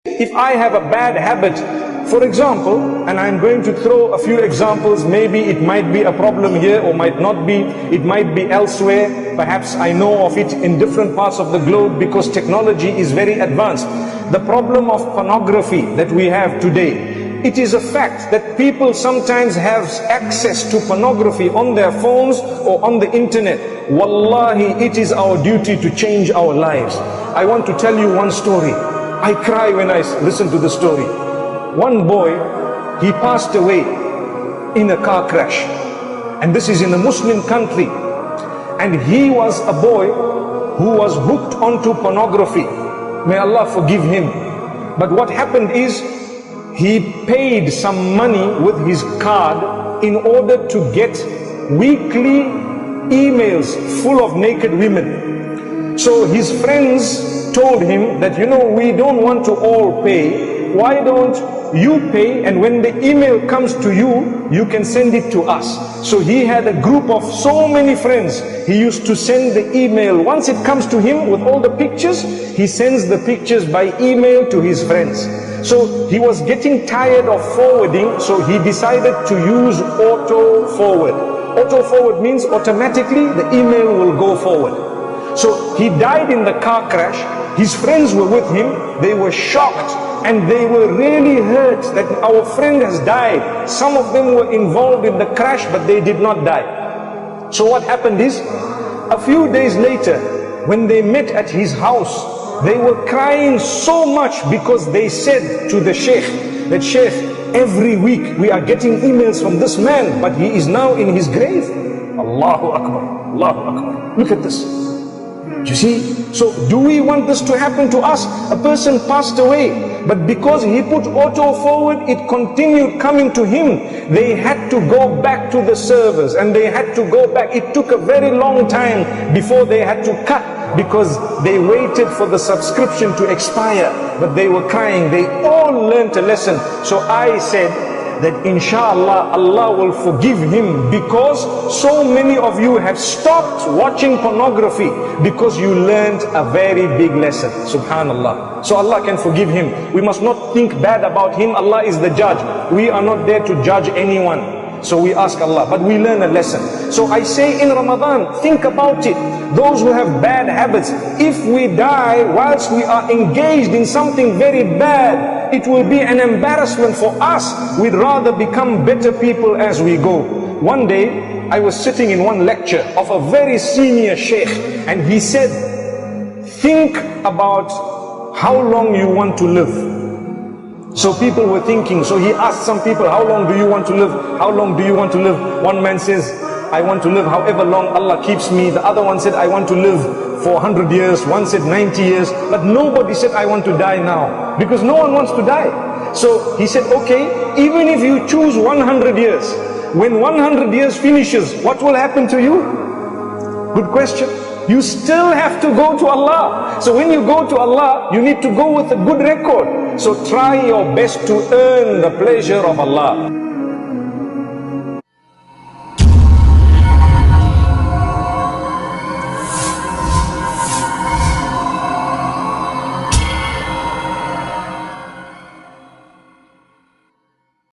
If I have a bad habit, for example, and I'm going to throw a few examples, maybe it might be a problem here or might not be, it might be elsewhere, perhaps I know of it in different parts of the globe because technology is very advanced. The problem of pornography that we have today, it is a fact that people sometimes have access to pornography on their phones or on the internet. Wallahi, it is our duty to change our lives. I want to tell you one story. I cry when I listen to the story. One boy, he passed away in a car crash. And this is in a Muslim country. And he was a boy who was hooked onto pornography. May Allah forgive him. But what happened is, he paid some money with his card in order to get weekly emails full of naked women. So his friends told him that, you know, we don't want to all pay. Why don't you pay, and when the email comes to you, you can send it to us. So he had a group of so many friends. He used to send the email. Once it comes to him with all the pictures, he sends the pictures by email to his friends. So he was getting tired of forwarding, so he decided to use auto forward. Auto forward means automatically the email will go forward. So he died in the car crash. His friends were with him. They were shocked and they were really hurt that our friend has died. Some of them were involved in the crash, but they did not die. So what happened is, a few days later, when they met at his house, they were crying so much because they said to the sheikh that, "Sheikh, every week we are getting emails from this man, but he is now in his grave." Allahu Akbar, Allahu Akbar. Look at this. You see, so do we want this to happen to us? A person passed away, but because he put auto forward, it continued coming to him. They had to go back to the servers and they had to go back. It took a very long time before they had to cut, because they waited for the subscription to expire. But they were crying. They all learned a lesson. So I said that inshallah Allah will forgive him, because so many of you have stopped watching pornography because you learned a very big lesson. Subhanallah. So Allah can forgive him. We must not think bad about him. Allah is the judge. We are not there to judge anyone. So we ask Allah, but we learn a lesson. So I say in Ramadan, think about it. Those who have bad habits, if we die whilst we are engaged in something very bad, it will be an embarrassment for us. We'd rather become better people as we go. One day, I was sitting in one lecture of a very senior sheikh, and he said, think about how long you want to live. So people were thinking, so he asked some people, how long do you want to live? How long do you want to live? One man says, I want to live however long Allah keeps me. The other one said, I want to live for 100 years. One said 90 years. But nobody said, I want to die now. Because no one wants to die. So he said, okay, even if you choose 100 years, when 100 years finishes, what will happen to you? Good question. You still have to go to Allah. So when you go to Allah, you need to go with a good record. So try your best to earn the pleasure of Allah.